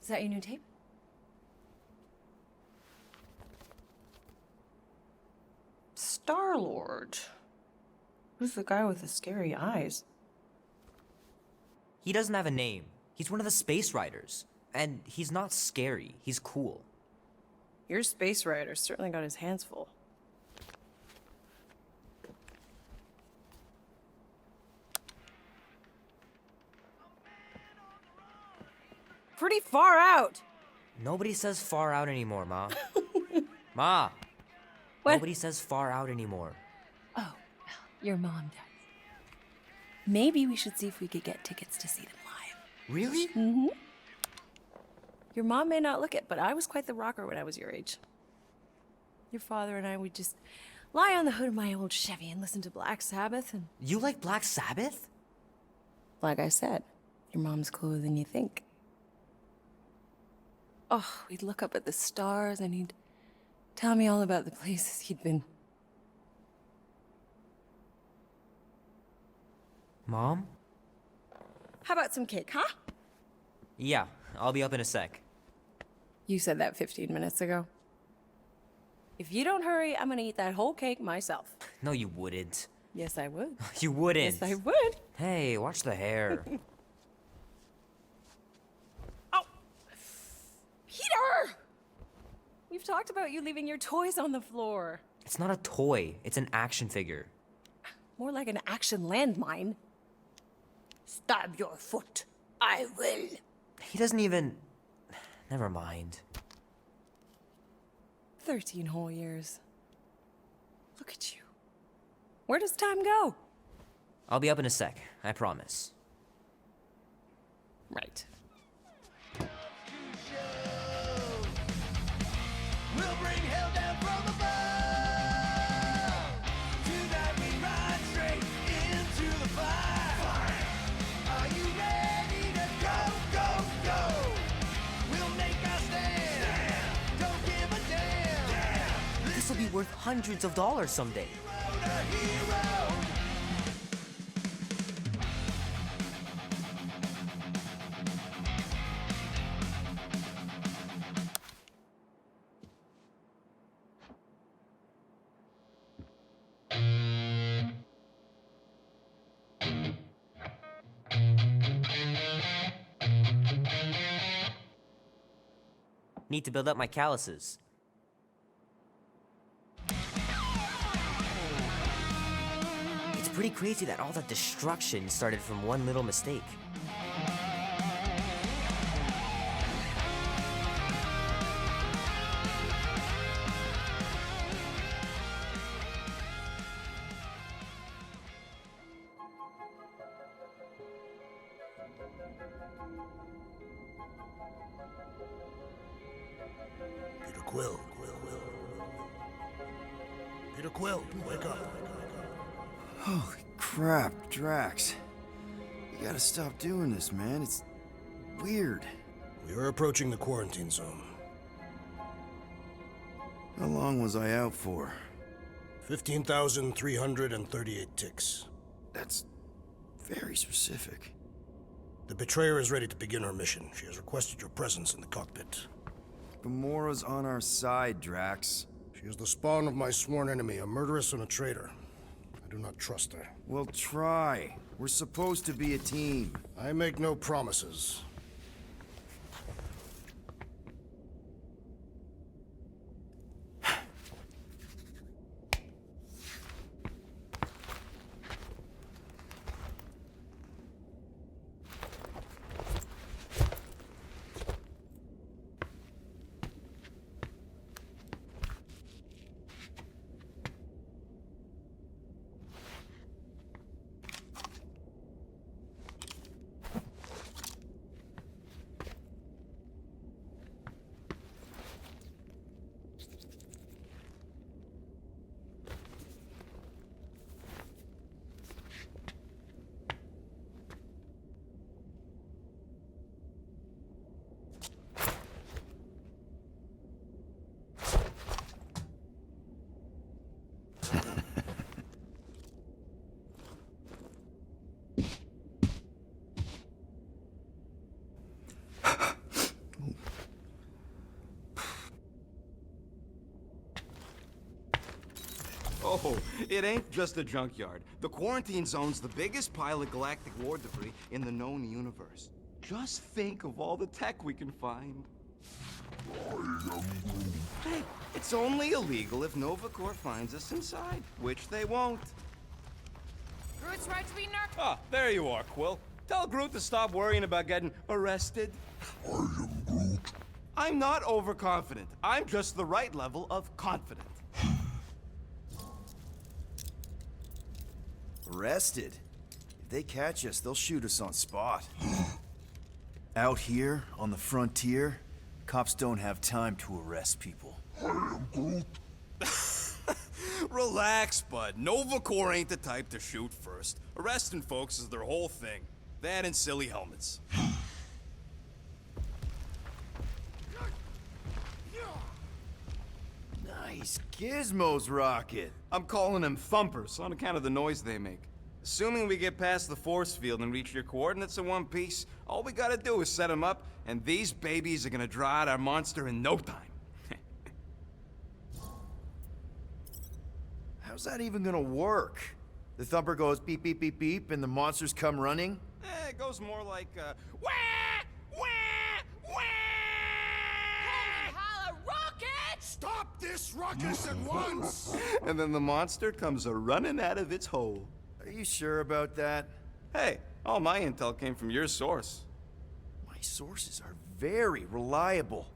Is that your new tape? Star-Lord. Who's the guy with the scary eyes? He doesn't have a name. He's one of the Space Riders. And he's not scary. He's cool. Your Space Rider certainly got his hands full. Pretty far out. Nobody says far out anymore, Ma. Ma! What? Nobody says far out anymore. Oh, well, your mom does. Maybe we should see if we could get tickets to see them live. Really? Mm-hmm. Your mom may not look it, but I was quite the rocker when I was your age. Your father and I would just lie on the hood of my old Chevy and listen to Black Sabbath and... You like Black Sabbath? Like I said, your mom's cooler than you think. Oh, we'd look up at the stars and he'd tell me all about the places he'd been. Mom? How about some cake, huh? Yeah, I'll be up in a sec. You said that 15 minutes ago. If you don't hurry, I'm gonna eat that whole cake myself. No, you wouldn't. Yes, I would. You wouldn't. Yes, I would. Hey, watch the hair. Oh! Peter! We've talked about you leaving your toys on the floor. It's not a toy. It's an action figure. More like an action landmine. Stab your foot. I will. He doesn't even... Never mind. 13 whole years. Look at you. Where does time go? I'll be up in a sec, I promise. Right. We'll bring hell down from above. Tonight we ride straight into the fire. Are you ready to go, go, go? We'll make our stand. Don't give a damn. This will be worth hundreds of dollars someday. Hero to hero. Need to build up my calluses. It's pretty crazy that all that destruction started from one little mistake. Peter Quill. Peter Quill, wake up. Holy crap, Drax. You gotta stop doing this, man. It's weird. We are approaching the quarantine zone. How long was I out for? 15,338 ticks. That's very specific. The betrayer is ready to begin her mission. She has requested your presence in the cockpit. Gamora's on our side, Drax. She is the spawn of my sworn enemy, a murderess and a traitor. I do not trust her. We'll try. We're supposed to be a team. I make no promises. Oh, it ain't just a junkyard. The quarantine zone's the biggest pile of galactic war debris in the known universe. Just think of all the tech we can find. Hey, it's only illegal if Nova Corps finds us inside, which they won't. Groot's right to be narc. Ah, there you are, Quill. Tell Groot to stop worrying about getting arrested. I am Groot. I'm not overconfident. I'm just the right level of confident. Arrested? If they catch us, they'll shoot us on spot. Out here, on the frontier, cops don't have time to arrest people. I am Groot. Relax, bud. Nova Corps ain't the type to shoot first. Arresting folks is their whole thing. That and silly helmets. Nice gizmos, Rocket. I'm calling them thumpers on account of the noise they make. Assuming we get past the force field and reach your coordinates in one piece, all we gotta do is set them up, and these babies are gonna draw out our monster in no time. How's that even gonna work? The thumper goes beep, beep, beep, beep, and the monsters come running? It goes more like, wah! Wah! Wah! Holla, rocket! Stop this ruckus at once! And then the monster comes a-running out of its hole. Are you sure about that? Hey, all my intel came from your source. My sources are very reliable.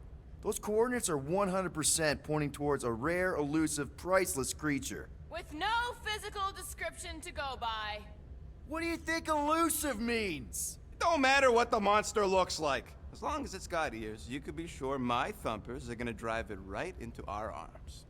Those coordinates are 100% pointing towards a rare, elusive, priceless creature. With no physical description to go by. What do you think elusive means? Don't matter what the monster looks like. As long as it's got ears, you can be sure my thumpers are gonna drive it right into our arms.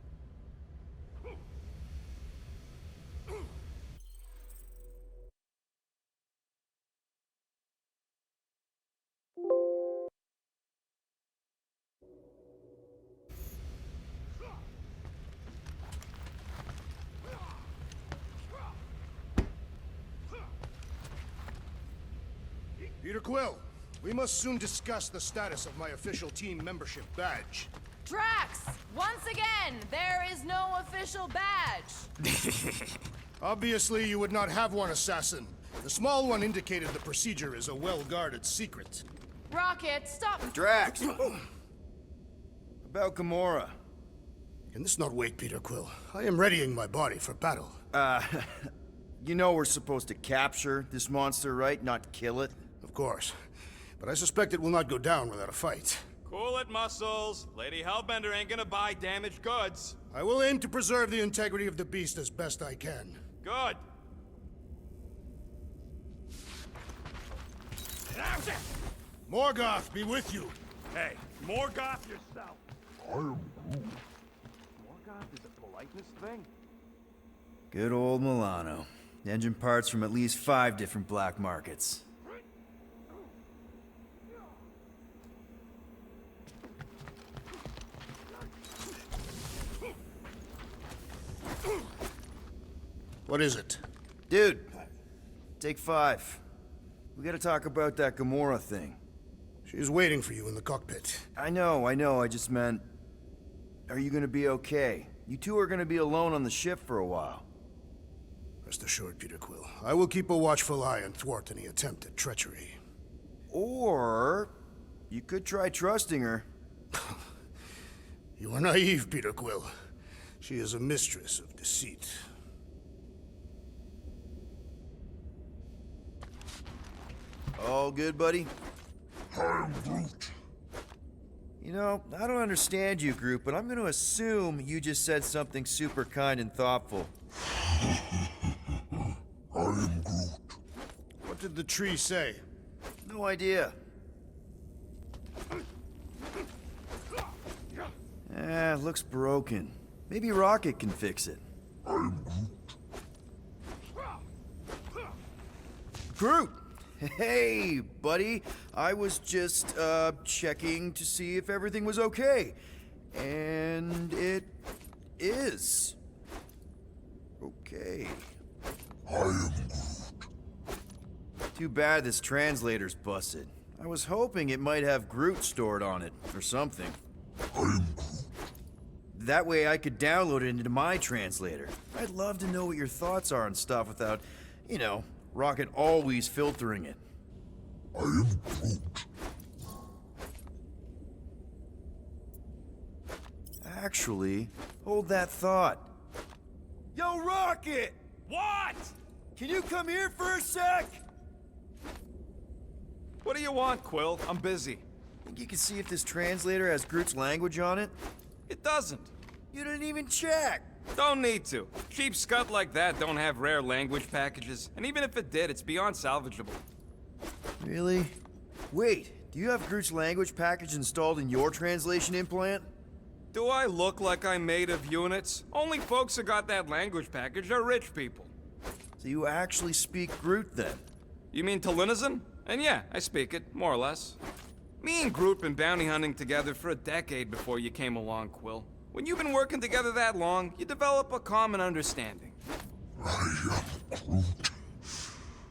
Peter Quill, we must soon discuss the status of my official team membership badge. Drax! Once again, there is no official badge. Obviously, you would not have one, Assassin. The small one indicated the procedure is a well-guarded secret. Rocket, stop. Drax! About Gamora. Can this not wait, Peter Quill? I am readying my body for battle. You know we're supposed to capture this monster, right? Not kill it? Of course. But I suspect it will not go down without a fight. Cool it, Muscles. Lady Hellbender ain't gonna buy damaged goods. I will aim to preserve the integrity of the beast as best I can. Good. Morgoth be with you. Hey, Morgoth yourself. Morgoth is a politeness thing. Good old Milano. Engine parts from at least 5 different black markets. What is it? Dude, take 5. We gotta talk about that Gamora thing. She's waiting for you in the cockpit. I know, I just meant... Are you gonna be okay? You two are gonna be alone on the ship for a while. Rest assured, Peter Quill. I will keep a watchful eye and thwart any attempt at treachery. Or... you could try trusting her. You are naive, Peter Quill. She is a mistress of deceit. All good, buddy? I am Groot. You know, I don't understand you, Groot, but I'm gonna assume you just said something super kind and thoughtful. I am Groot. What did the tree say? No idea. Looks broken. Maybe Rocket can fix it. I am Groot. Groot! Hey, buddy. I was just, checking to see if everything was okay. And it is. Okay. I am Groot. Too bad this translator's busted. I was hoping it might have Groot stored on it, or something. I am Groot. That way I could download it into my translator. I'd love to know what your thoughts are on stuff without, you know, Rocket always filtering it. I am Groot. Actually, hold that thought. Yo, Rocket! What? Can you come here for a sec? What do you want, Quill? I'm busy. Think you can see if this translator has Groot's language on it? It doesn't. You didn't even check! Don't need to. Cheap scut like that don't have rare language packages, and even if it did, it's beyond salvageable. Really? Wait, do you have Groot's language package installed in your translation implant? Do I look like I'm made of units? Only folks who got that language package are rich people. So you actually speak Groot then? You mean Talinisan? And yeah, I speak it, more or less. Me and Groot been bounty hunting together for a decade before you came along, Quill. When you've been working together that long, you develop a common understanding. I am Groot.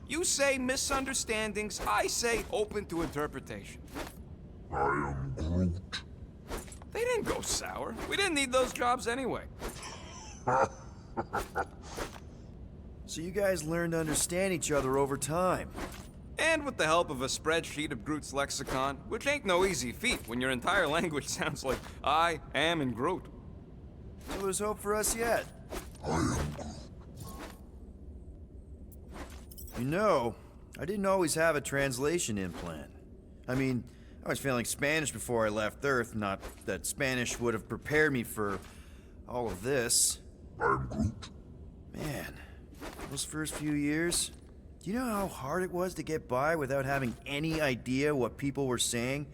You say misunderstandings, I say open to interpretation. I am Groot. They didn't go sour. We didn't need those jobs anyway. So you guys learned to understand each other over time. And with the help of a spreadsheet of Groot's lexicon, which ain't no easy feat when your entire language sounds like I am in Groot. So there's hope for us yet. I am Groot. You know, I didn't always have a translation implant. I mean, I was failing Spanish before I left Earth, not that Spanish would have prepared me for all of this. I am Groot. Man, those first few years, do you know how hard it was to get by without having any idea what people were saying?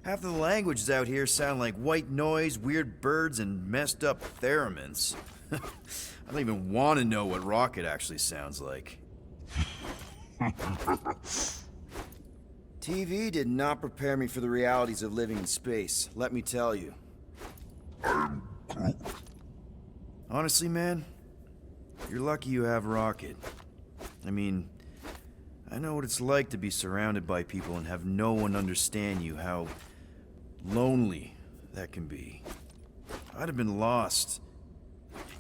Half of the languages out here sound like white noise, weird birds, and messed up theremins. I don't even want to know what Rocket actually sounds like. TV did not prepare me for the realities of living in space, let me tell you. I am Groot. Honestly, man, you're lucky you have Rocket. I mean, I know what it's like to be surrounded by people and have no one understand you, how lonely that can be. I'd have been lost.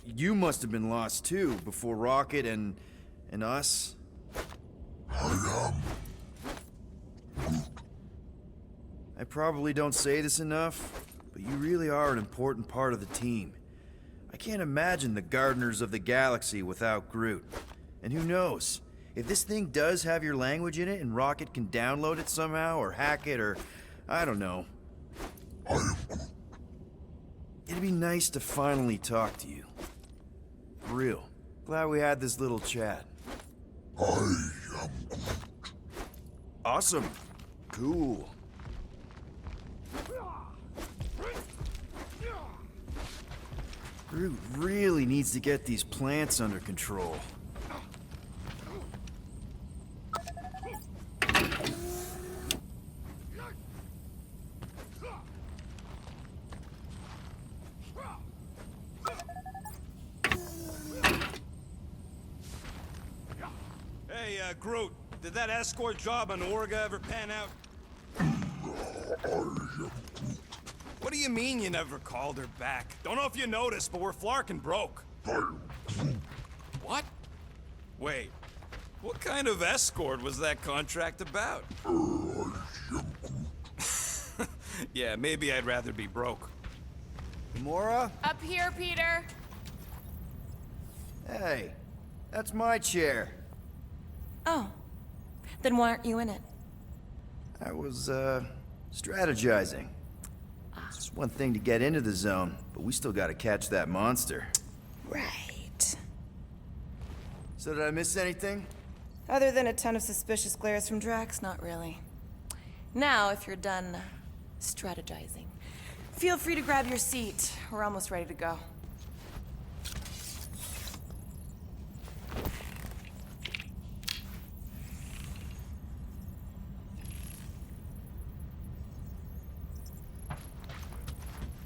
You must have been lost too, before Rocket and us. I am. I probably don't say this enough, but you really are an important part of the team. I can't imagine the Gardeners of the Galaxy without Groot. And who knows? If this thing does have your language in it and Rocket can download it somehow or hack it or I don't know. I am Groot. It'd be nice to finally talk to you. For real. Glad we had this little chat. I am Groot. Awesome. Cool. Groot really needs to get these plants under control. Hey, Groot, did that escort job on Orga ever pan out? I am Groot. What do you mean you never called her back? Don't know if you noticed, but we're flarkin' broke. I am Groot. What? Wait, what kind of escort was that contract about? I am Groot. Yeah, maybe I'd rather be broke. Gamora? Up here, Peter. Hey, that's my chair. Oh. Then why aren't you in it? I was, strategizing. It's one thing to get into the zone, but we still gotta catch that monster. Right. So did I miss anything? Other than a ton of suspicious glares from Drax, not really. Now, if you're done strategizing, feel free to grab your seat. We're almost ready to go.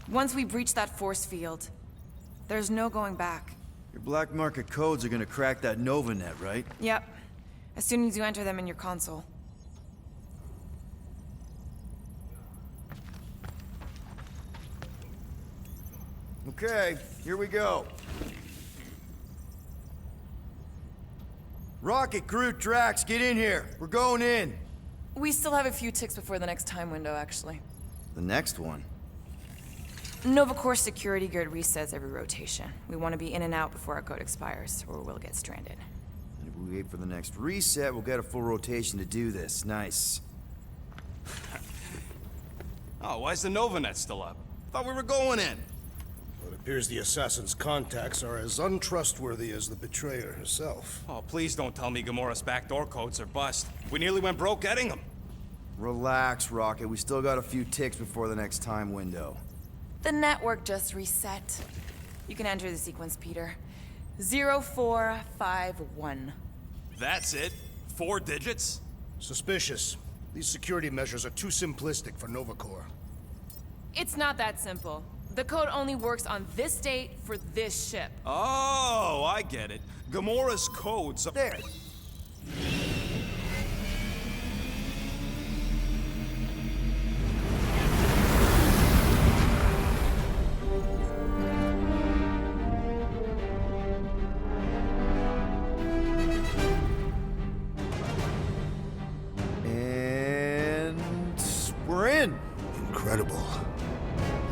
Once we breach that force field, there's no going back. Your black market codes are gonna crack that Nova net, right? Yep. As soon as you enter them in your console. Okay, here we go. Rocket, Groot, Drax, get in here. We're going in. We still have a few ticks before the next time window, actually. The next one. Nova Corps security grid resets every rotation. We want to be in and out before our code expires, or we'll get stranded. And if we wait for the next reset, we'll get a full rotation to do this. Nice. Oh, why's the Novanet still up? Thought we were going in. Well, it appears the assassin's contacts are as untrustworthy as the betrayer herself. Oh, please don't tell me Gamora's backdoor codes are bust. We nearly went broke getting them. Relax, Rocket. We still got a few ticks before the next time window. The network just reset. You can enter the sequence, Peter. 0451. That's it? 4 digits? Suspicious. These security measures are too simplistic for Nova Corps. It's not that simple. The code only works on this date for this ship. Oh, I get it. Gamora's codes are... There. And we're in. Incredible. I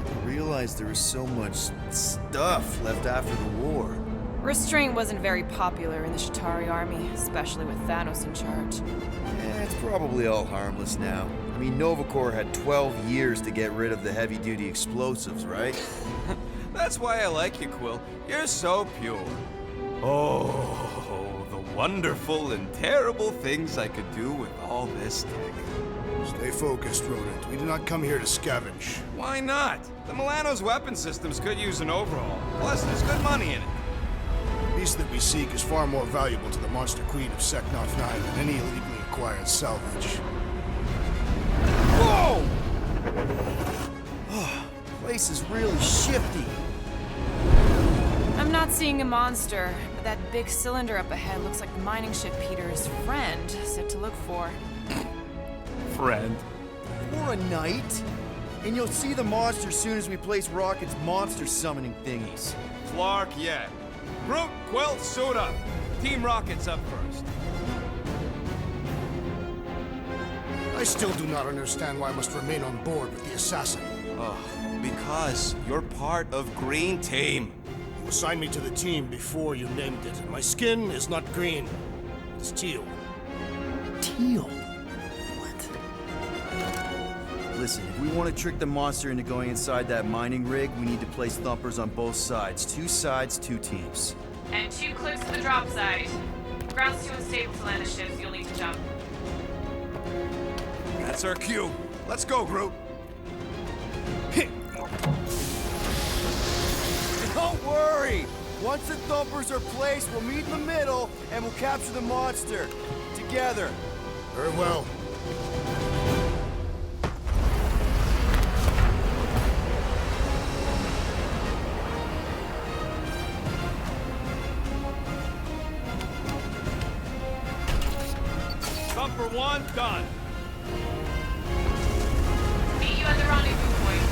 didn't realize there was so much stuff left after the war. Restraint wasn't very popular in the Shatari army, especially with Thanos in charge. It's probably all harmless now. I mean, Nova Corps had 12 years to get rid of the heavy-duty explosives, right? That's why I like you, Quill. You're so pure. Oh, the wonderful and terrible things I could do with all this tech. Stay focused, Rodent. We did not come here to scavenge. Why not? The Milano's weapon systems could use an overhaul. Plus, there's good money in it. The beast that we seek is far more valuable to the Monster Queen of Seknarf 9 than any illegally acquired salvage. Whoa! Place is really shifty. I'm not seeing a monster, but that big cylinder up ahead looks like the mining ship Peter's friend said to look for. Friend. For a night. And you'll see the monster soon as we place Rocket's monster summoning thingies. Clark, yeah. Groot, Quill, suit up. Team Rocket's up first. I still do not understand why I must remain on board with the assassin. Because you're part of Green Team. You assigned me to the team before you named it, and my skin is not green. It's teal. Teal? Listen, if we want to trick the monster into going inside that mining rig, we need to place thumpers on both sides. 2 sides, 2 teams. And 2 clicks to the drop side. Ground's too unstable to land the ships, you'll need to jump. That's our cue. Let's go, Groot. Don't worry! Once the thumpers are placed, we'll meet in the middle, and we'll capture the monster. Together. Very well. Thumper 1, done. Meet you at the rendezvous point.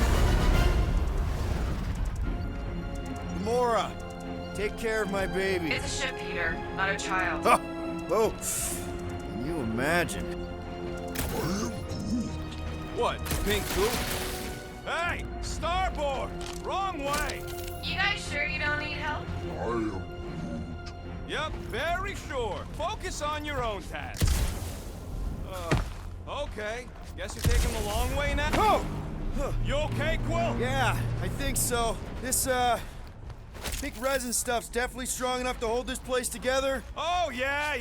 Gamora, take care of my baby. It's a ship, Peter, not a child. Oh, whoa. Can you imagine? What, pink goop? Hey, starboard! Wrong way! You guys sure you don't need help? I am Yep, very sure. Focus on your own task. Okay. Guess you're taking the long way now? Oh! You okay, Quill? Yeah, I think so. This, pink resin stuff's definitely strong enough to hold this place together. Oh, yeah.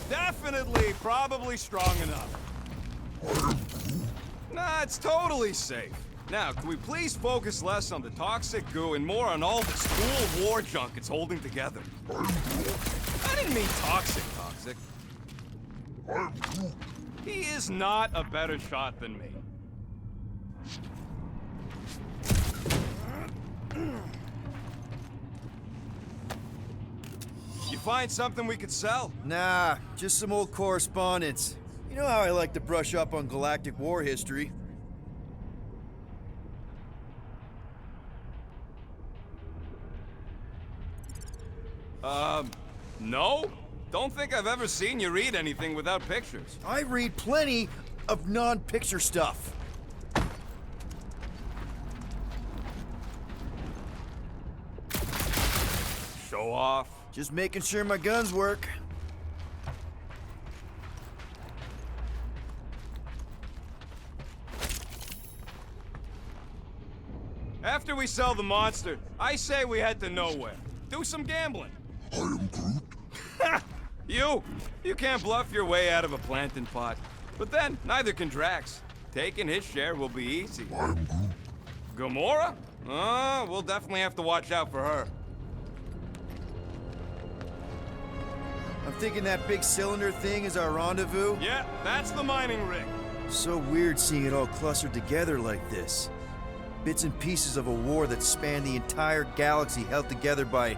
Definitely, probably strong enough. Nah, it's totally safe. Now, can we please focus less on the toxic goo and more on all this cool war junk it's holding together? I didn't mean toxic. He is not a better shot than me. You find something we could sell? Nah, just some old correspondence. You know how I like to brush up on galactic war history. No? Don't think I've ever seen you read anything without pictures. I read plenty of non-picture stuff. Show off. Just making sure my guns work. After we sell the monster, I say we head to nowhere. Do some gambling. I am Groot. You can't bluff your way out of a plantain pot. But then, neither can Drax. Taking his share will be easy. I am Groot. Gamora? We'll definitely have to watch out for her. I'm thinking that big cylinder thing is our rendezvous. Yeah, that's the mining rig. So weird seeing it all clustered together like this. Bits and pieces of a war that spanned the entire galaxy held together by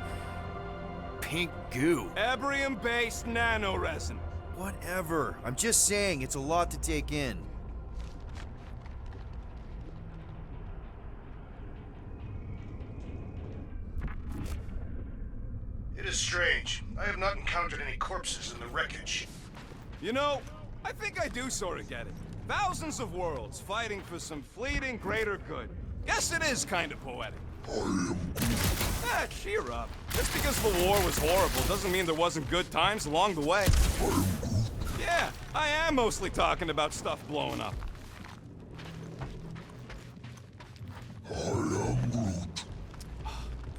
pink goo. Ebrium-based nanoresin. Whatever. I'm just saying, it's a lot to take in. It is strange. I have not encountered any corpses in the wreckage. You know, I think I do sort of get it. Thousands of worlds fighting for some fleeting greater good. Guess it is kind of poetic. I am Groot. Cheer up. Just because the war was horrible doesn't mean there wasn't good times along the way. I am Groot. Yeah, I am mostly talking about stuff blowing up. I am Groot.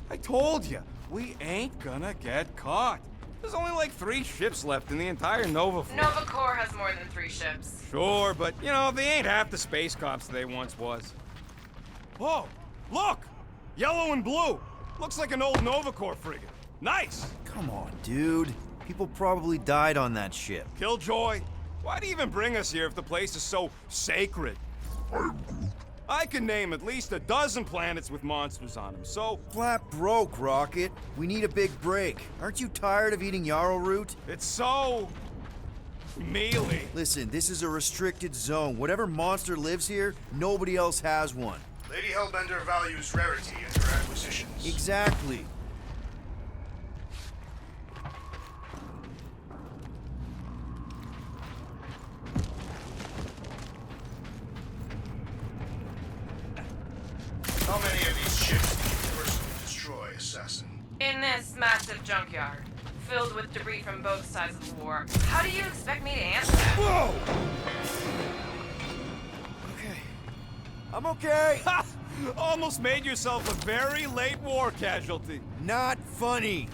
I told you, we ain't gonna get caught. There's only like 3 ships left in the entire Nova fleet. Nova Corps has more than 3 ships. Sure, but you know, they ain't half the space cops they once was. Oh, look! Yellow and blue. Looks like an old Nova Corps frigate. Nice! Come on, dude. People probably died on that ship. Killjoy, why do you even bring us here if the place is so sacred? I am Groot. I can name at least a dozen planets with monsters on them, so Flat broke, Rocket. We need a big break. Aren't you tired of eating yarrow root? it's so... mealy. Listen, this is a restricted zone. Whatever monster lives here, nobody else has one. Lady Hellbender values rarity in her acquisitions. Exactly. How many of these ships did you personally destroy, Assassin? In this massive junkyard, filled with debris from both sides of the war. How do you expect me to answer that? Whoa! Okay. I'm okay. Ha! Almost made yourself a very late war casualty. Not funny.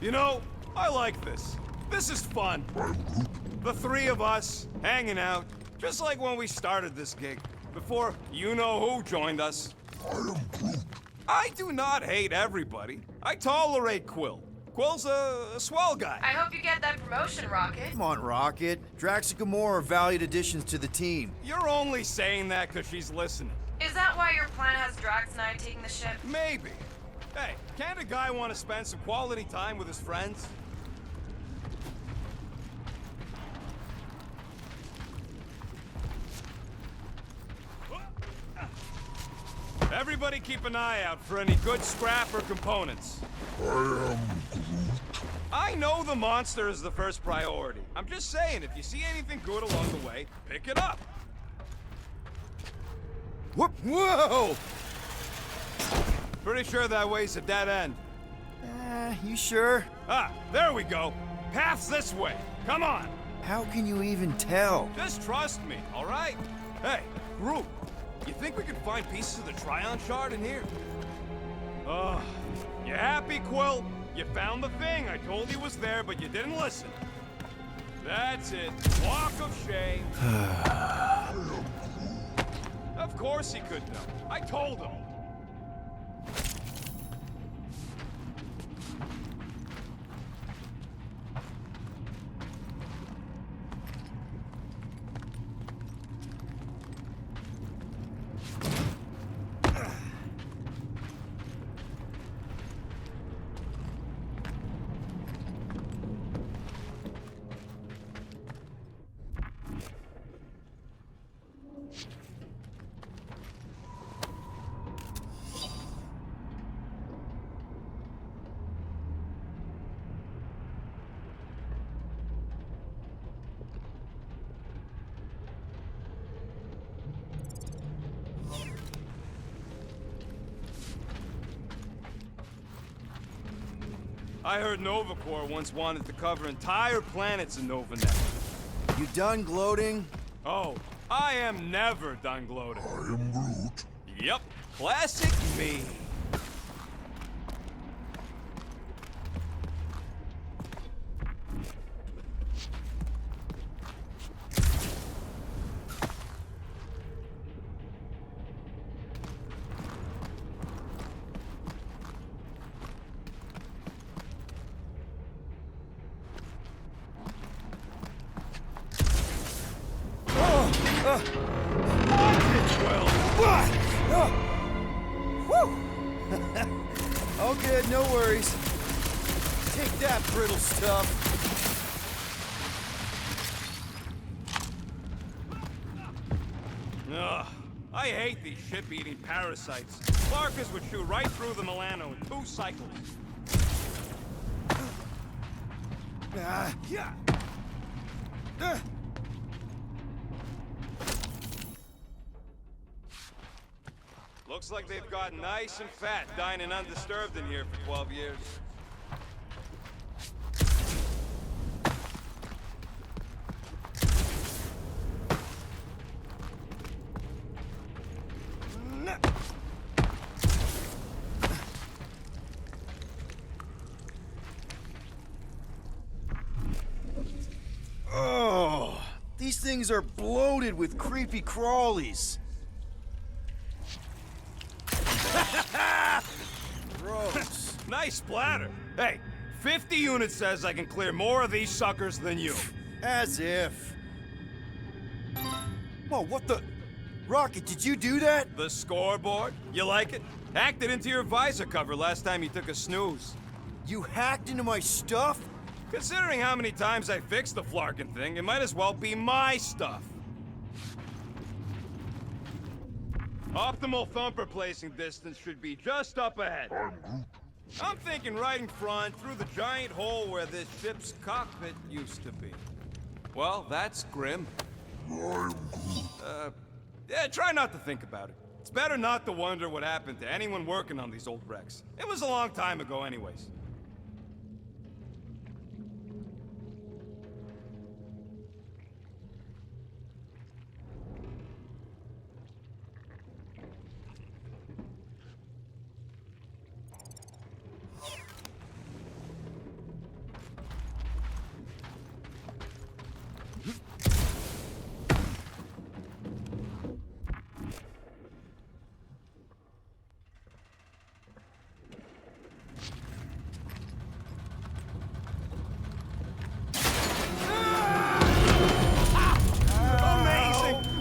You know, I like this. This is fun. I am Groot. The 3 of us, hanging out, just like when we started this gig, before you-know-who joined us. I am Groot. I do not hate everybody. I tolerate Quill. Quill's a swell guy. I hope you get that promotion, Rocket. Come on, Rocket. Drax and Gamora are valued additions to the team. You're only saying that because she's listening. Is that why your plan has Drax and I taking the ship? Maybe. Hey, can't a guy want to spend some quality time with his friends? Everybody keep an eye out for any good scrap or components. I am Groot. I know the monster is the first priority. I'm just saying, if you see anything good along the way, pick it up. Whoop! Whoa! Pretty sure that way's a dead end. You sure? Ah, there we go. Path's this way. Come on. How can you even tell? Just trust me, all right? Hey, Groot, you think we could find pieces of the Tryon Shard in here? You happy, Quill? You found the thing. I told you was there, but you didn't listen. That's it. Walk of shame. Of course he could know. I told him. I heard Nova Corps once wanted to cover entire planets in NovaNet. You done gloating? Oh, I am never done gloating. I am Groot. Yep, classic me. All good, no worries. Take that, brittle stuff. Ugh, I hate these ship-eating parasites. Clarkers would shoot right through the Milano in 2 cycles. Yeah. Looks like they've gotten nice and fat dining undisturbed in here for 12 years. Oh, these things are bloated with creepy crawlies. Gross. Nice splatter. Hey, 50 units says I can clear more of these suckers than you. As if. Whoa, what the? Rocket, did you do that? The scoreboard? You like it? Hacked it into your visor cover last time you took a snooze. You hacked into my stuff? Considering how many times I fixed the Flarkin thing, it might as well be my stuff. Optimal thumper placing distance should be just up ahead. I'm Groot. I'm thinking right in front, through the giant hole where this ship's cockpit used to be. Well, that's grim. I'm Groot. Yeah, try not to think about it. It's better not to wonder what happened to anyone working on these old wrecks. It was a long time ago anyways.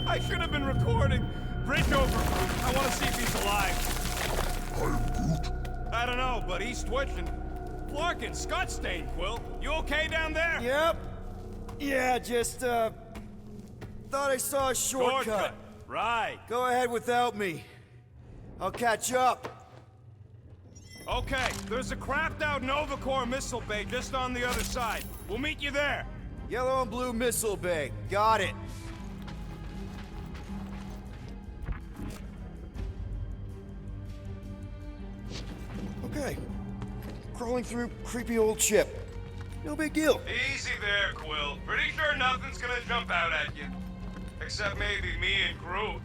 I should have been recording. Bridge over. I want to see if he's alive. I'm Groot. I don't know, but he's twitching. Flarkin, Scott stained, Quill. You okay down there? Yep. Yeah, just, thought I saw a shortcut. Right. Go ahead without me. I'll catch up. Okay, there's a crapped out Nova Corps missile bay just on the other side. We'll meet you there. Yellow and blue missile bay. Got it. Okay. Crawling through creepy old ship. No big deal. Easy there, Quill. Pretty sure nothing's gonna jump out at you. Except maybe me and Groot.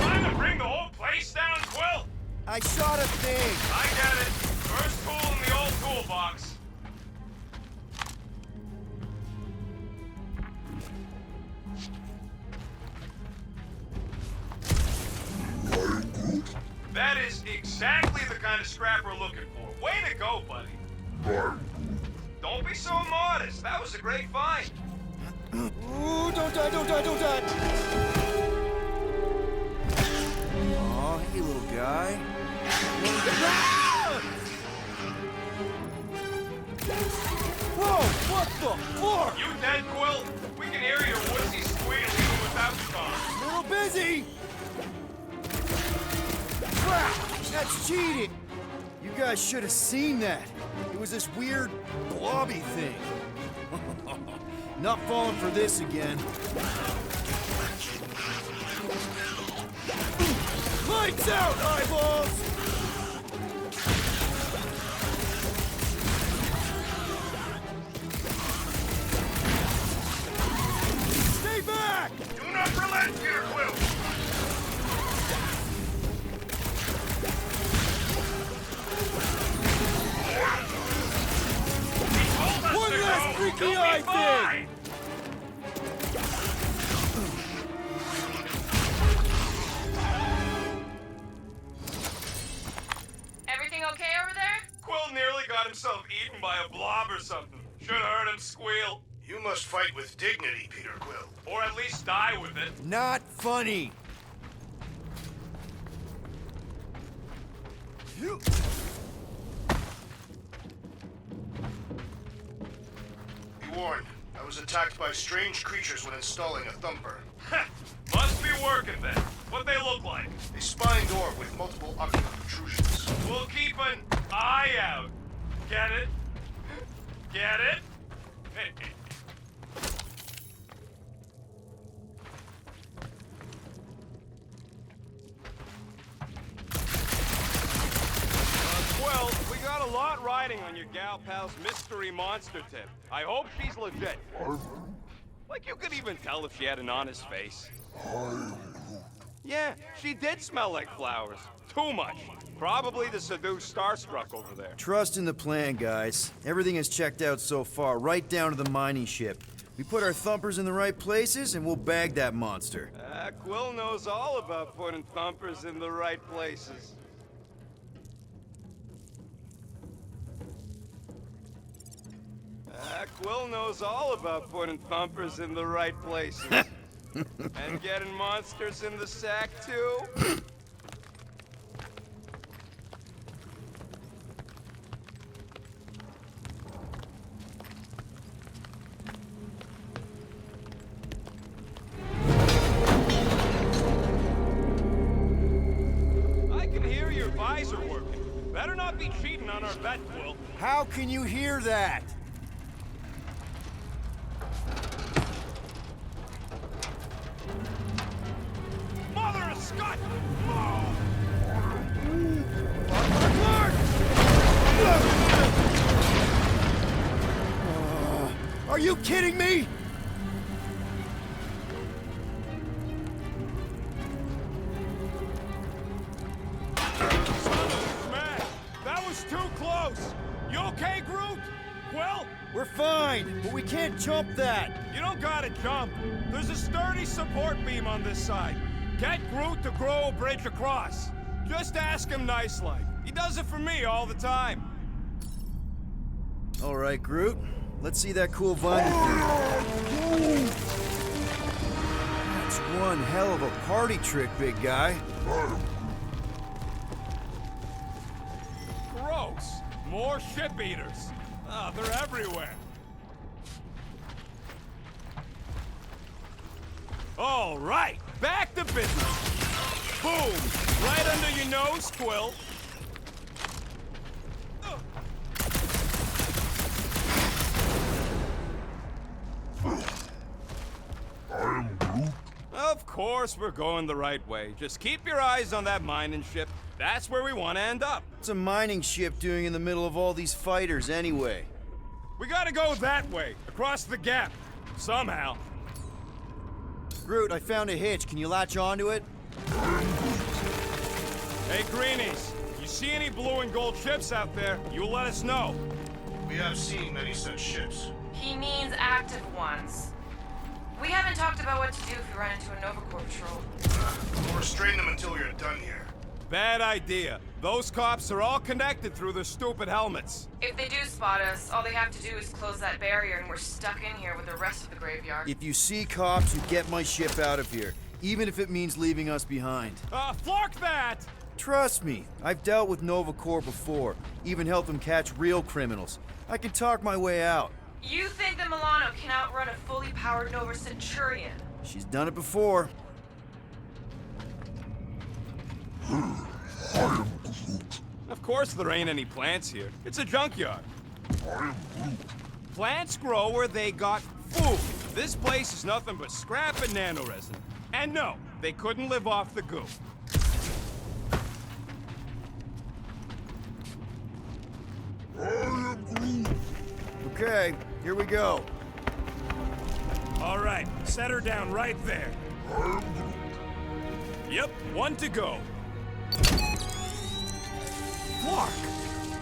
Trying to bring the whole place down, Quill? I shot a thing. I get it. First tool in the old toolbox. I'm Groot. That is exactly the kind of scrap we're looking for. Way to go, buddy. I'm Groot. Don't be so modest. That was a great find. Ooh, don't die, don't die, don't die! Aw, hey, little guy. Whoa, what the fuck? You dead, Quill? We can hear your woodsy squeal even without the car. Little busy! Crap! That's cheating! You guys should have seen that. It was this weird blobby thing. Not falling for this again. Lights out, eyeballs! Stay back! Do not relent, Peter Quill! One last freaky eye thing! Everything okay over there? Quill nearly got himself eaten by a blob or something. Should have heard him squeal. You must fight with dignity, Peter Quill. Or at least die with it. Not funny! You... Be warned, I was attacked by strange creatures when installing a thumper. Must be working then. What they look like? A spined orb with multiple ocular protrusions. We'll keep an eye out. Get it? Get it? Well, we got a lot riding on your gal pal's mystery monster tip. I hope she's legit. Like you could even tell if she had an honest face. Yeah, she did smell like flowers. Too much. Probably to seduce Starstruck over there. Trust in the plan, guys. Everything is checked out so far, right down to the mining ship. We put our thumpers in the right places, and we'll bag that monster. Quill knows all about putting thumpers in the right places. Quill knows all about putting thumpers in the right places. And getting monsters in the sack, too? I can hear your visor working. Better not be cheating on our bet, Quill. How can you hear that? Mother of Scott! Are you kidding me? Man, that was too close. You okay, Groot? Quill? We're fine, but we can't jump that. You don't gotta jump. There's a sturdy support beam on this side. Get Groot to grow a bridge across. Just ask him nice-like. He does it for me all the time. All right, Groot. Let's see that cool vine. That's one hell of a party trick, big guy. Gross. More ship eaters. Ah, they're everywhere. All right, back to business. Boom! Right under your nose, Quill. Of course we're going the right way. Just keep your eyes on that mining ship. That's where we want to end up. What's a mining ship doing in the middle of all these fighters, anyway? We gotta go that way, across the gap. Somehow. Groot, I found a hitch. Can you latch onto it? Hey, Greenies, you see any blue and gold ships out there, you let us know. We have seen many such ships. He means active ones. We haven't talked about what to do if we run into a Nova Corps patrol. We'll restrain them until we are done here. Bad idea. Those cops are all connected through their stupid helmets. If they do spot us, all they have to do is close that barrier and we're stuck in here with the rest of the graveyard. If you see cops, you get my ship out of here, even if it means leaving us behind. Flark that! Trust me, I've dealt with Nova Corps before, even helped them catch real criminals. I can talk my way out. You think that Milano can outrun a fully powered Nova Centurion? She's done it before. Of course there ain't any plants here. It's a junkyard. Plants grow where they got food. This place is nothing but scrap and nanoresin. And no, they couldn't live off the goo. I am Groot. Okay, here we go. All right, set her down right there. I am Groot. Yep, one to go. Flark!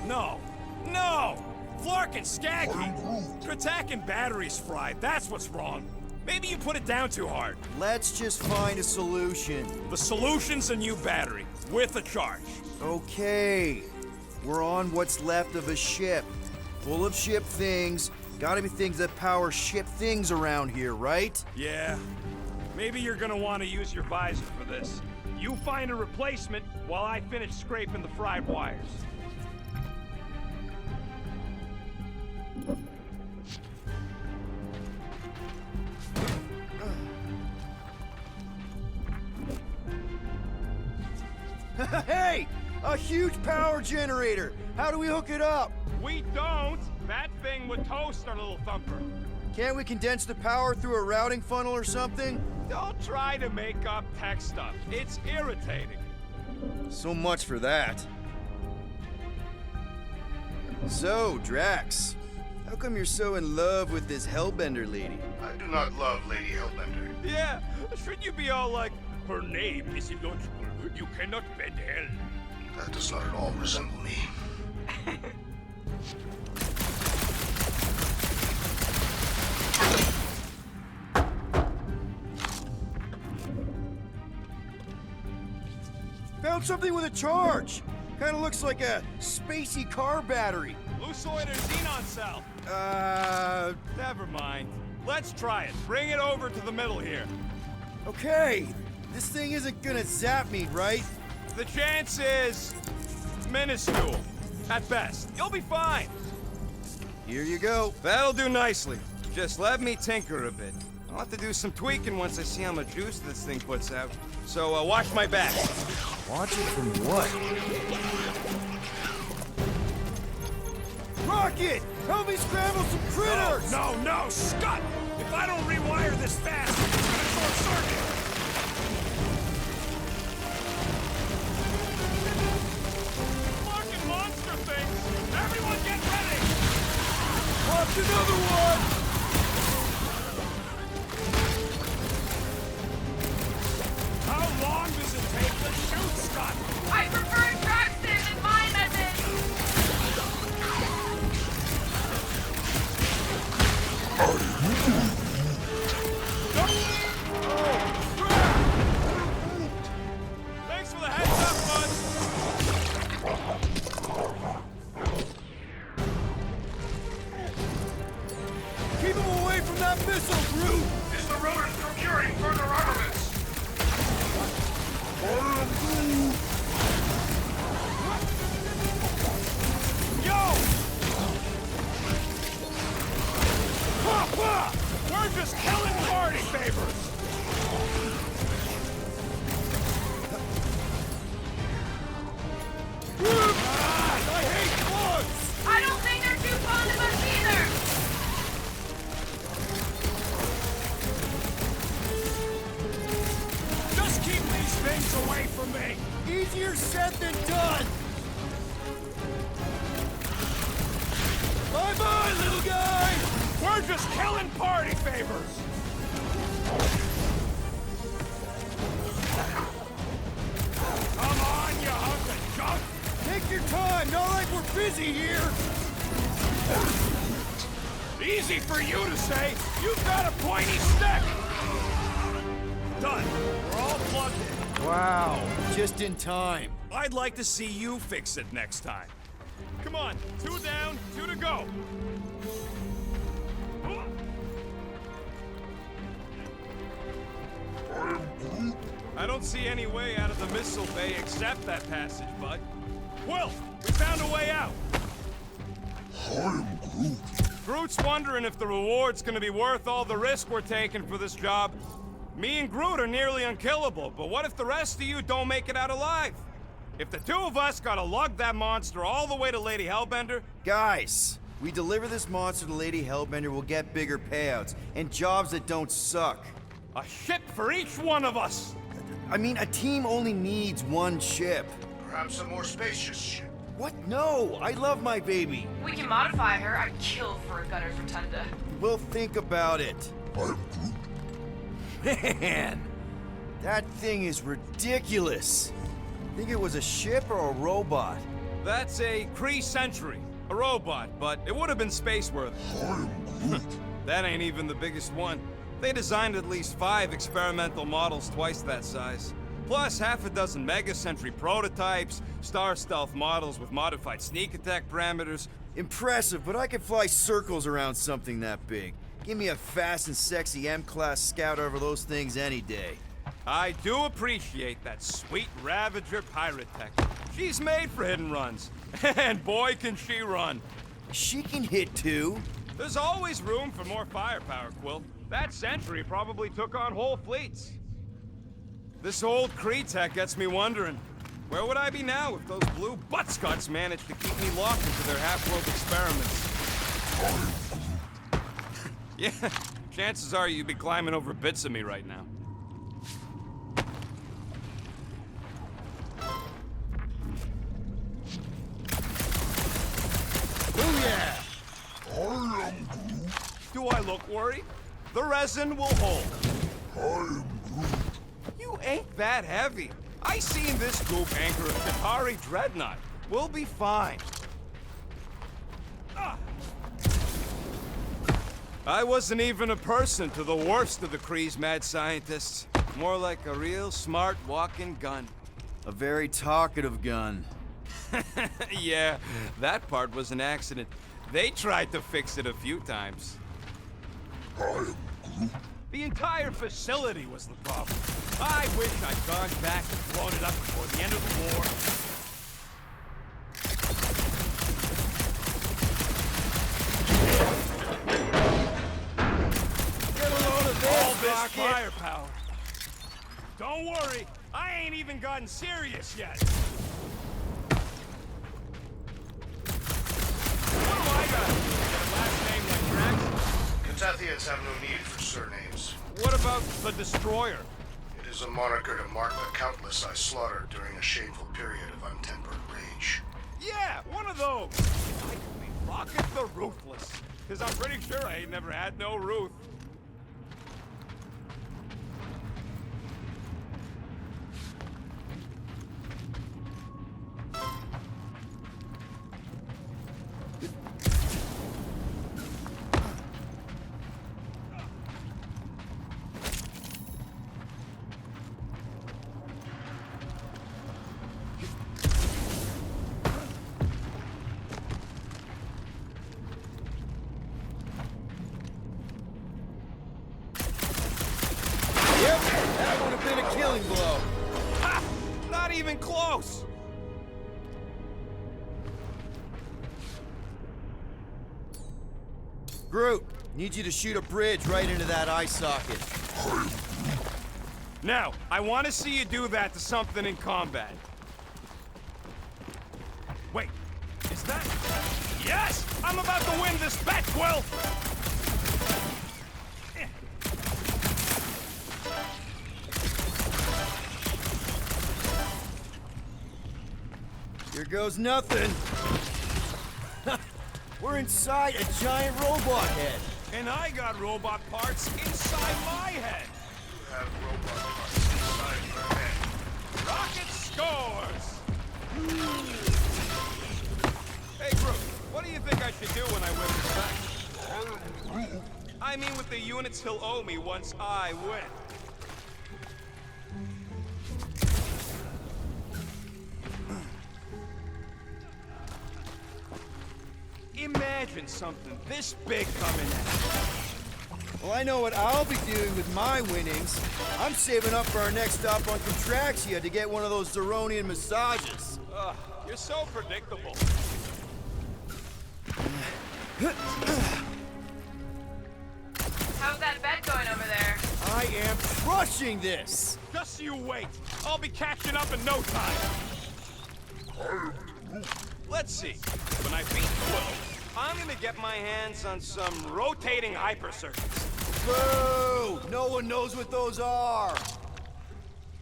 No, no! Flark and Skaggy! Kratak and batteries fried, that's what's wrong. Maybe you put it down too hard. Let's just find a solution. The solution's a new battery, with a charge. Okay, we're on what's left of a ship. Full of ship things. Gotta be things that power ship things around here, right? Yeah, maybe you're gonna want to use your visor for this. You find a replacement while I finish scraping the fried wires. Hey! A huge power generator! How do we hook it up? We don't! That thing would toast our little thumper. Can't we condense the power through a routing funnel or something? Don't try to make up tech stuff. It's irritating. So much for that. So, Drax, how come you're so in love with this Hellbender lady? I do not love Lady Hellbender. Yeah, shouldn't you be all like, her name is illogical. You cannot bend hell. That does not at all resemble me. Found something with a charge! Kinda looks like a spacey car battery. Lusoid or xenon cell? Never mind. Let's try it. Bring it over to the middle here. Okay, this thing isn't gonna zap me, right? The chance is minuscule, at best. You'll be fine. Here you go. That'll do nicely. Just let me tinker a bit. I'll have to do some tweaking once I see how much juice this thing puts out. So, watch my back. Watch it from what? Rocket! Help me scramble some critters! No, Scott! If I don't rewire this fast, it's gonna short circuit! Fucking monster things! Everyone get ready! Watch another one! How long does it take to shoot, Scott? I prefer Traxton in my method! Thanks for the heads up, bud! Keep him away from that missile, Groot! Is the rotor procuring further armaments? I am Groot. Yo! Papa! We're just killing party favors! I hate bugs! I don't think they're too fond of us either! Just keep these things away from me! Easier said than done! Bye-bye, little guy! We're just killing party favors! Come on, you hunk of junk! Take your time, not like we're busy here! Easy for you to say! You've got a pointy stick! Done. We're all plugged in. Wow, just in time. I'd like to see you fix it next time. Come on, 2 down, 2 to go. I am Groot. I don't see any way out of the missile bay except that passage, bud. Quill, we found a way out. I am Groot. Groot's wondering if the reward's gonna be worth all the risk we're taking for this job. Me and Groot are nearly unkillable, but what if the rest of you don't make it out alive? If the two of us gotta lug that monster all the way to Lady Hellbender, Guys, we deliver this monster to Lady Hellbender, we'll get bigger payouts and jobs that don't suck. a ship for each one of us. I mean, a team only needs one ship. Perhaps a more spacious ship. What? No! I love my baby! We can modify her. I'd kill for a gunner's rotunda. We'll think about it. I'm Groot. Man! That thing is ridiculous! Think it was a ship or a robot? That's a Kree Sentry. A robot, but it would have been space-worthy. I'm Groot. That ain't even the biggest one. They designed at least 5 experimental models twice that size. Plus half a dozen Mega Sentry prototypes, Star Stealth models with modified sneak attack parameters. Impressive, but I can fly circles around something that big. Give me a fast and sexy M-Class Scout over those things any day. I do appreciate that sweet Ravager pirate tech. She's made for hit and runs. And boy, can she run. She can hit too. There's always room for more firepower, Quill. That Sentry probably took on whole fleets. This old Kree tech gets me wondering, where would I be now if those blue buttscots managed to keep me locked into their half-world experiments? Yeah, chances are you'd be climbing over bits of me right now. Oh yeah! I am Groot. Do I look worried? The resin will hold. I am Groot. You ain't that heavy. I seen this goop anchor a Qatari dreadnought. We'll be fine. Ah. I wasn't even a person to the worst of the Kree's mad scientists. More like a real smart walking gun. A very talkative gun. Yeah, that part was an accident. They tried to fix it a few times. I am Groot. The entire facility was the problem. I wish I'd gone back and blown it up before the end of the war. Get a load of All this, this Rocket! firepower. Don't worry, I ain't even gotten serious yet. What do I got? Got a last name like Drax? Cathethians have no need for surnames. What about the Destroyer? It is a moniker to mark the countless I slaughtered during a shameful period of untempered rage. Yeah, one of those. I could be Rocket the Ruthless. Because I'm pretty sure I ain't never had no Ruth. Yep, that would have been a killing blow. Ha! Not even close! Groot, need you to shoot a bridge right into that eye socket. Now, I want to see you do that to something in combat. Wait, is that... Yes! I'm about to win this bet, Quill! Here goes nothing. We're inside a giant robot head. And I got robot parts inside my head. You have robot parts inside your head. Rocket scores! Hey, Groot, what do you think I should do when I win this bet? I mean with the units he'll owe me once I win. Imagine something this big coming at you. Well, I know what I'll be doing with my winnings. I'm saving up for our next stop on Contraxia to get one of those Zeronian massages. Ugh, you're so predictable. How's that bet going over there? I am crushing this! Just you wait. I'll be catching up in no time. Let's see. When I beat Quill, I'm gonna get my hands on some rotating hypercircuits. Boo! No one knows what those are!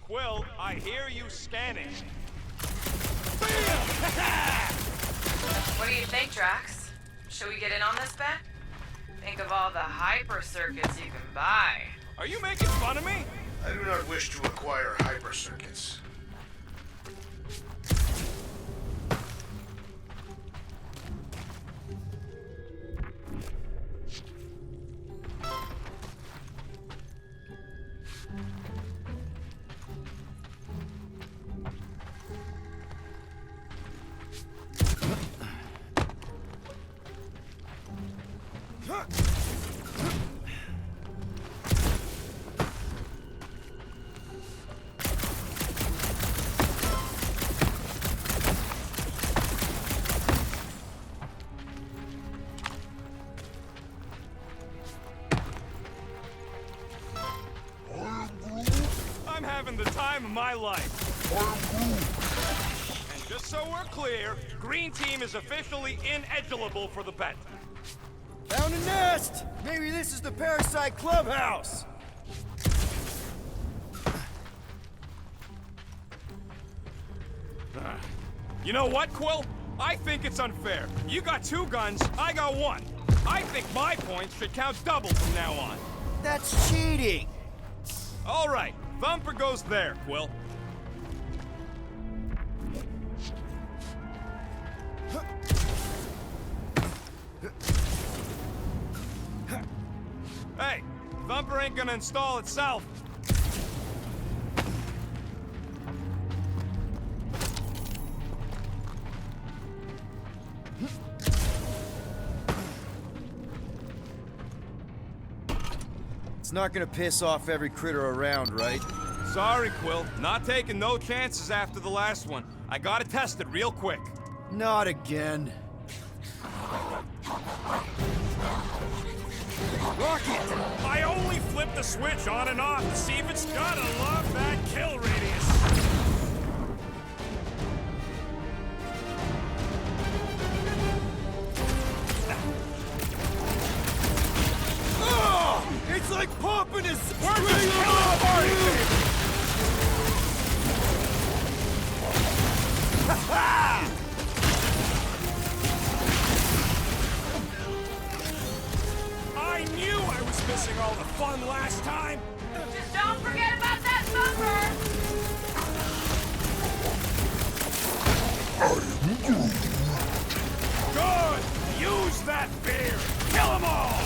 Quill, I hear you scanning. Bam! What do you think, Drax? Should we get in on this bet? Think of all the hyper circuits you can buy. Are you making fun of me? I do not wish to acquire hyper circuits. I'm having the time of my life. And just so we're clear, Green Team is officially ineligible for the bet. Found a nest! Maybe this is the Parasite Clubhouse! You know what, Quill? I think it's unfair. You got 2 guns, I got 1. I think my points should count double from now on. That's cheating! All right, Thumper goes there, Quill. Hey, Thumper ain't gonna install itself. It's not gonna piss off every critter around, right? Sorry, Quill. Not taking no chances after the last one. I gotta test it real quick. Not again. Rocket! I only flip the switch on and off to see if it's gotta love that kill radius. Oh! It's like popping a We're just killing the party! I knew I was missing all the fun last time. Just don't forget about that Thumper! Good! Use that beer! Kill them all!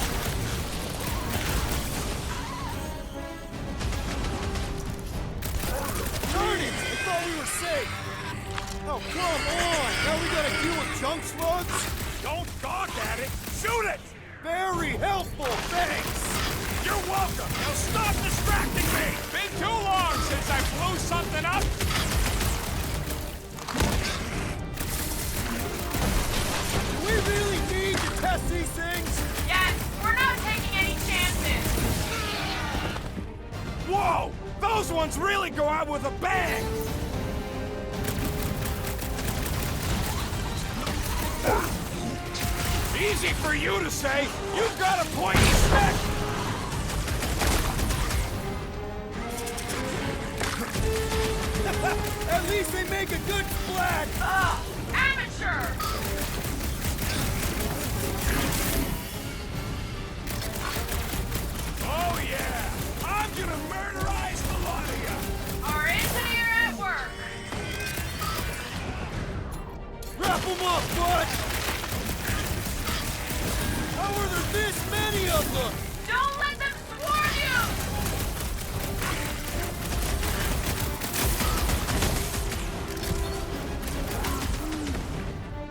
Darn it! I thought we were safe! Oh, come on! Now we gotta deal with junk slugs? Don't gawk at it! Shoot it! Very helpful, thanks! You're welcome! Now stop distracting me! Been too long since I blew something up! Do we really need to test these things? Yes, we're not taking any chances! Whoa! Those ones really go out with a bang! Easy for you to say! You've got a pointy stick! At least they make a good splat! Ugh! Amateur! Oh yeah! I'm gonna murderize the lot of you! Our engineer at work! Wrap them up, bud! How are there this many of them? Don't let them swarm you!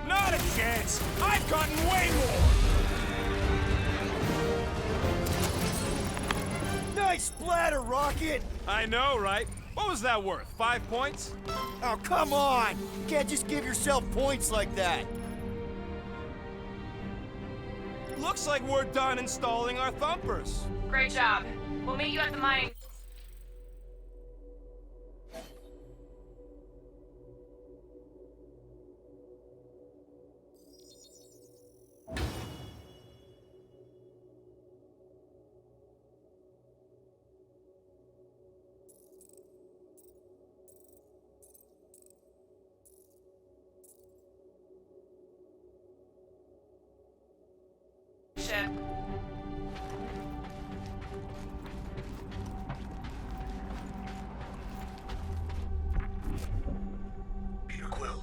Not a chance! I've gotten way more! Nice splatter, Rocket! I know, right? What was that worth? 5 points? Oh, come on! You can't just give yourself points like that! Looks like we're done installing our thumpers. Great job. We'll meet you at the mining. Rocket. Peter Quill,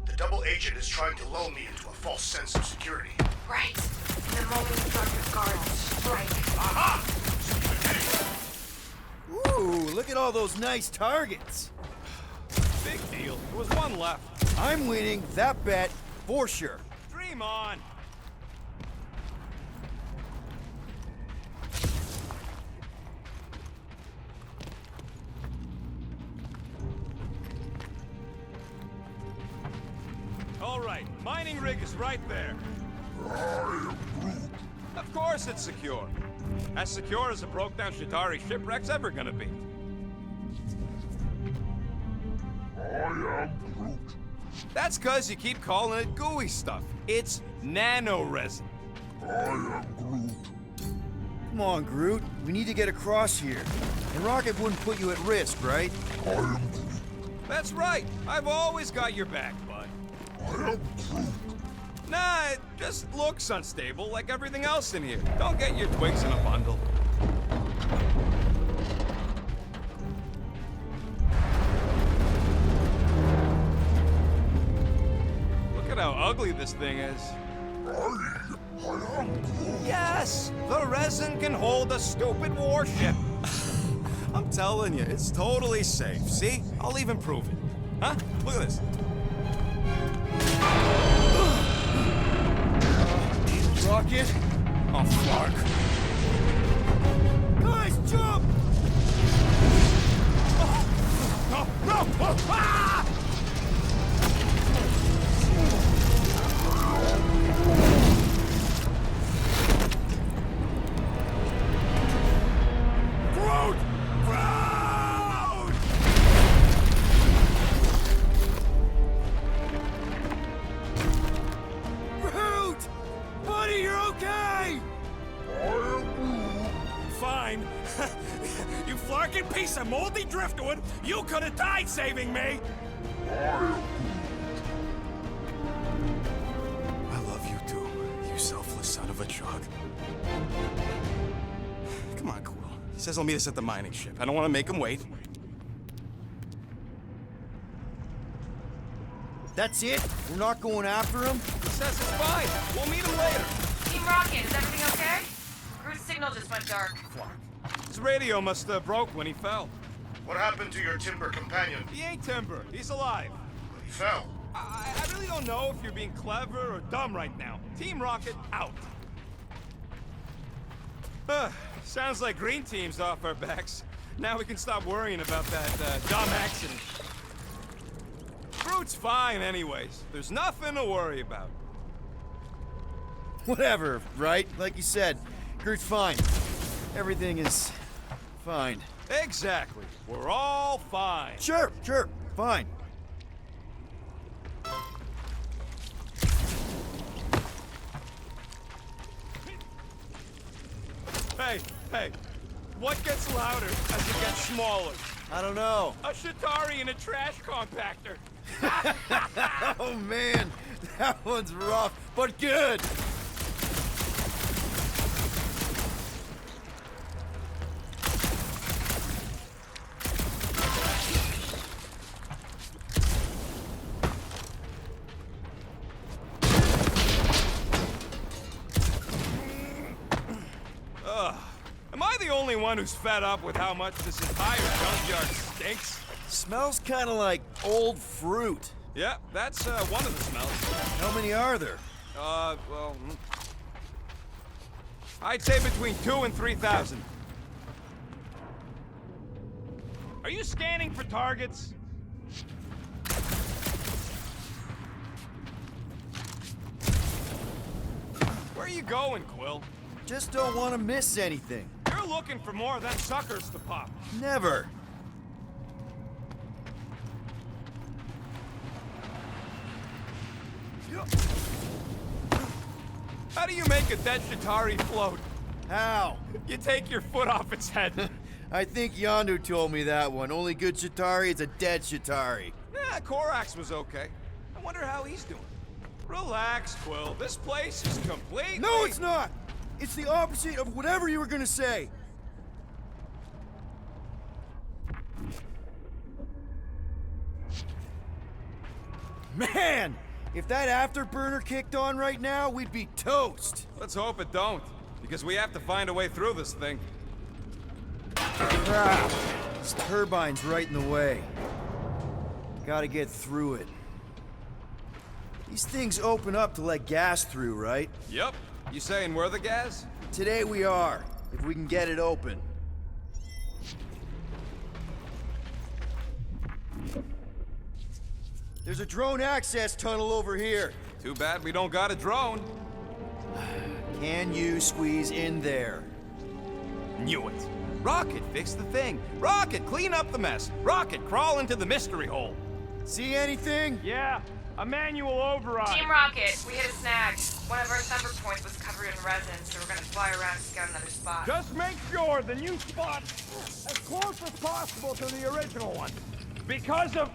the double agent is trying to lull me into a false sense of security. Right. The moment we start to guard, strike. Aha! Ooh, look at all those nice targets. Big deal. There was one left. I'm winning that bet for sure. Dream on. All right, mining rig is right there. Of course it's secure. As secure as a broke-down Chitauri shipwreck's ever gonna be. I am Groot. That's cause you keep calling it gooey stuff. It's nano-resin. I am Groot. Come on, Groot. We need to get across here. And Rocket wouldn't put you at risk, right? I am Groot. That's right. I've always got your back, bud. I am Groot. Nah, it just looks unstable like everything else in here. Don't get your twigs in a bundle. Look at how ugly this thing is. I am Groot. Yes! The resin can hold a stupid warship. I'm telling you, it's totally safe. See? I'll even prove it. Huh? Look at this. Rocket? Oh, fuck. Guys, jump! No! No! Oh, ah! Groot! Groot! Groot! Buddy, you're okay! Fine. You flarkin' piece of moldy driftwood! You could have died saving me! I love you too, you selfless son of a truck. Come on, Quill. He says he'll meet us at the mining ship. I don't want to make him wait. That's it? We're not going after him? He says it's fine. We'll meet him later. Team Rocket, is everything okay? Groot's signal just went dark. His radio must have broke when he fell. What happened to your timber companion? He ain't Timber. He's alive. He fell. I really don't know if you're being clever or dumb right now. Team Rocket, out. Sounds like Green Team's off our backs. Now we can stop worrying about that dumb accident. Groot's fine anyways. There's nothing to worry about. Whatever, right? Like you said, Groot's fine. Everything is fine. Exactly. We're all fine. Sure, fine. Hey, what gets louder as it gets smaller? I don't know. A Chitauri in a trash compactor. Oh man, that one's rough, but good. Am I the only one who's fed up with how much this entire junkyard stinks? Smells kind of like old fruit. Yeah, that's one of the smells. How many are there? Well, I'd say between 2,000 and 3,000. Are you scanning for targets? Where are you going, Quill? Just don't want to miss anything. You're looking for more of them suckers to pop. Never. How do you make a dead Chitauri float? How? You take your foot off its head. I think Yondu told me that one. Only good Chitauri is a dead Chitauri. Yeah, Korax was okay. I wonder how he's doing. Relax, Quill. This place is complete. No, it's not! It's the opposite of whatever you were gonna say! Man! If that afterburner kicked on right now, we'd be toast! Let's hope it don't, because we have to find a way through this thing. Crap! This turbine's right in the way. Gotta get through it. These things open up to let gas through, right? Yep. You saying we're the gas? Today we are, if we can get it open. There's a drone access tunnel over here. Too bad we don't got a drone. Can you squeeze in there? Knew it. Rocket, fix the thing. Rocket, clean up the mess. Rocket, crawl into the mystery hole. See anything? Yeah, a manual override. Team Rocket, we hit a snag. One of our thunder points was covered in resin, so we're gonna fly around and scout another spot. Just make sure the new spot as close as possible to the original one. Because of...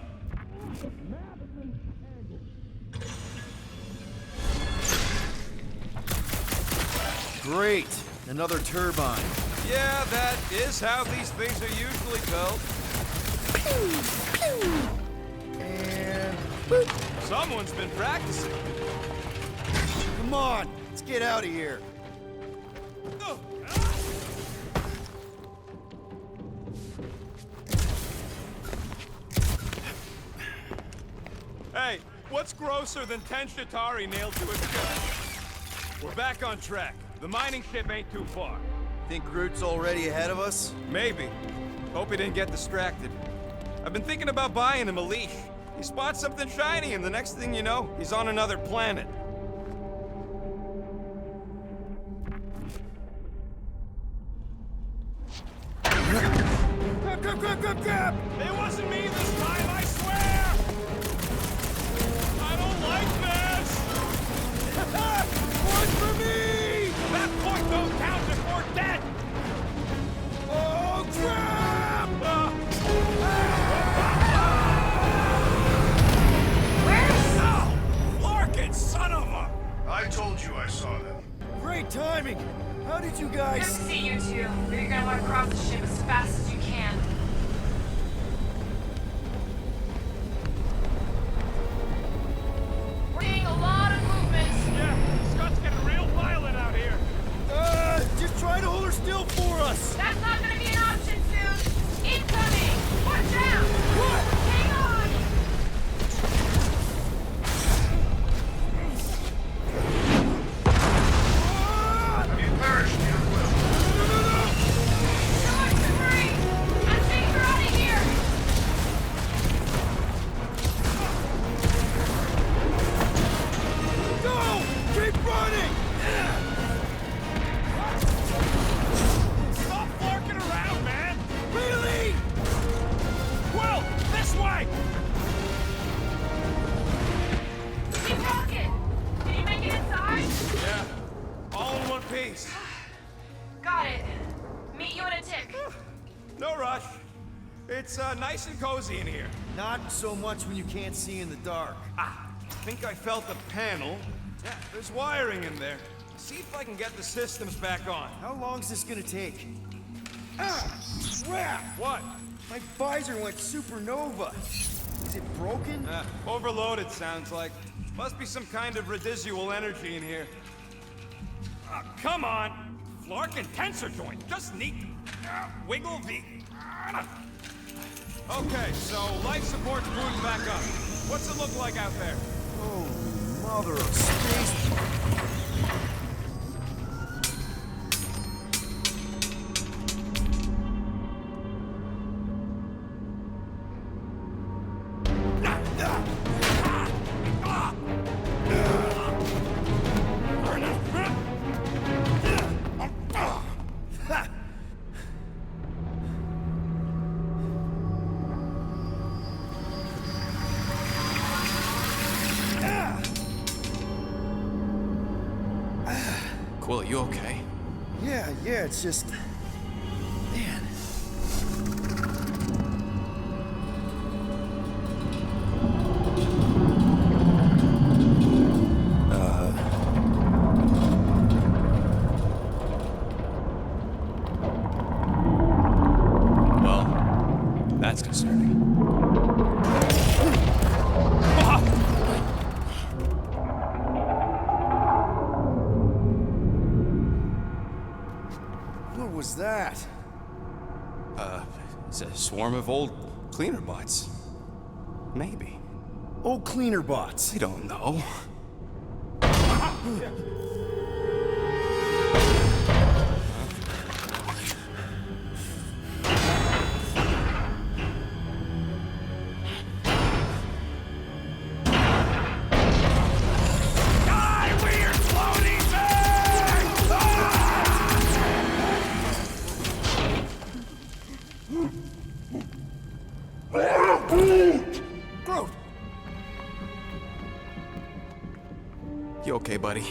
Great. Another turbine. Yeah, that is how these things are usually built. And... Someone's been practicing. Come on, let's get out of here. Hey, what's grosser than 10 Shatari nailed to a ship? We're back on track. The mining ship ain't too far. Think Groot's already ahead of us? Maybe. Hope he didn't get distracted. I've been thinking about buying him a leash. He spots something shiny, and the next thing you know, he's on another planet. Grab! It wasn't me this time, I swear! I don't like this! One for me! That point don't count if we're dead! Oh, crap! Oh! Larkin, son of a... I told you I saw them. Great timing! How did you Good to guys... see you two, but you're gonna want to cross the ship as fast as you can. We're seeing a lot of movements. Yeah, Scott's getting real violent out here. Just try to hold her still for us! That's not gonna be an option soon. Incoming! Watch out! What? Hang on! Have you perished, dear Will? So much debris! I'm taking her out of here! Go! Keep running! Stop flarking around, man! Really? Will, this way! Team Rocket! Can you make it inside? Yeah, all in one piece. Got it. Meet you in a tick. No rush. It's nice and cozy in here. Not so much when you can't see in the dark. Ah, I think I felt a panel. Yeah, there's wiring in there. See if I can get the systems back on. How long's this gonna take? Ah! Crap! What? My visor went supernova. Is it broken? Overloaded, sounds like. Must be some kind of residual energy in here. Come on! Flarkin tensor joint, just neat. Wiggle the... Okay, so life support's booting back up. What's it look like out there? Oh, mother of space. Quill, you okay? Yeah, it's just... Man. swarm of old cleaner bots. Maybe. Oh, cleaner bots. I don't know. Groot! You okay, buddy?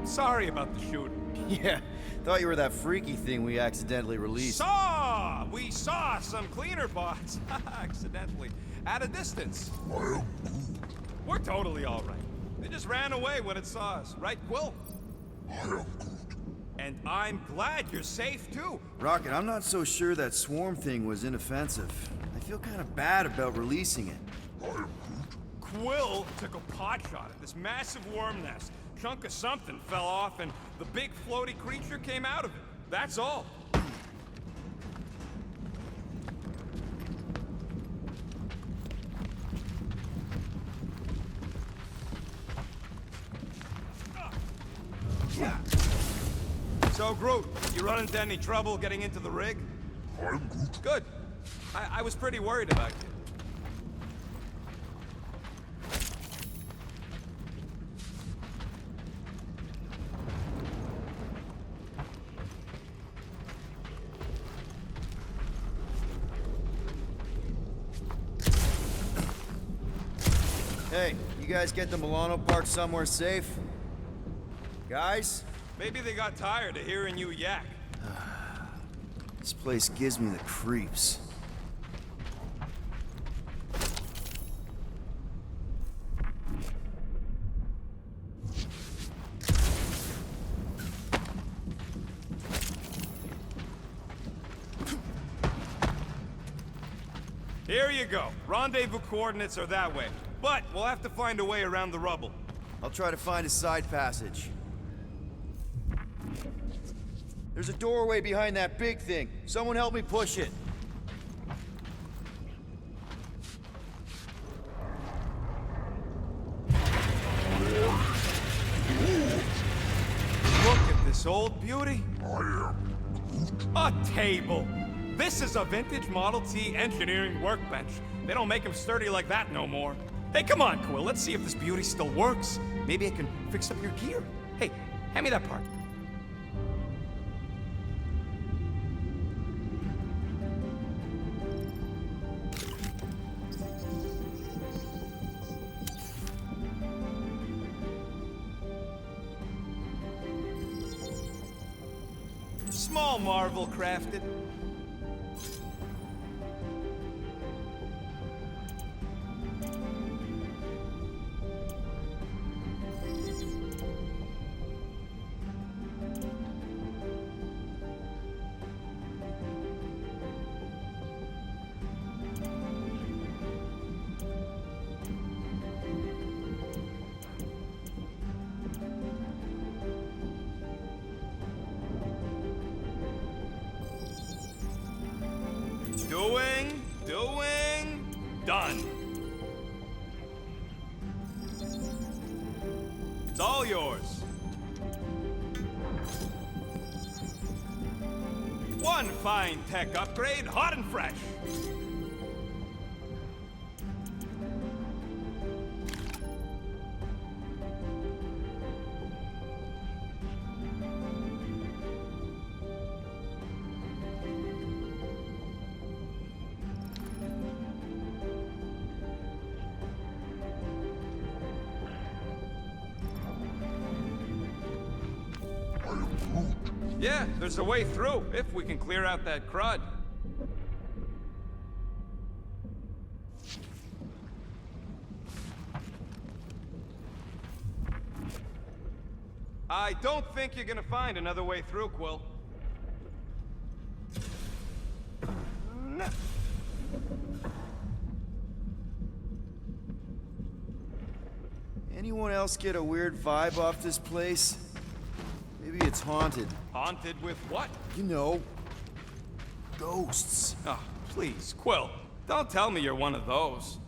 Sorry about the shooting. Yeah, thought you were that freaky thing we accidentally released. We saw some cleaner bots, accidentally, at a distance. We're totally all right. They just ran away when it saw us, right, Quill? And I'm glad you're safe, too. Rocket, I'm not so sure that swarm thing was inoffensive. I feel kind of bad about releasing it. Quill took a pot shot at this massive worm nest. Chunk of something fell off, and the big floaty creature came out of it. That's all. So, Groot, you run into any trouble getting into the rig? I'm Groot. Good. I was pretty worried about you. Hey, you guys get the Milano parked somewhere safe? Guys? Maybe they got tired of hearing you yak. This place gives me the creeps. Here you go. Rendezvous coordinates are that way. But we'll have to find a way around the rubble. I'll try to find a side passage. There's a doorway behind that big thing. Someone help me push it. Look at this old beauty. A table. This is a vintage Model T engineering workbench. They don't make them sturdy like that no more. Hey, come on, Quill. Let's see if this beauty still works. Maybe I can fix up your gear. Hey, hand me that part. Small marvel crafted. Done. It's all yours. One fine tech upgrade, hot and fresh. Yeah, there's a way through, if we can clear out that crud. I don't think you're gonna find another way through, Quill. on! Anyone else get a weird vibe off this place? Maybe it's haunted. Haunted with what? You know, ghosts. Oh, please, Quill. Don't tell me you're one of those.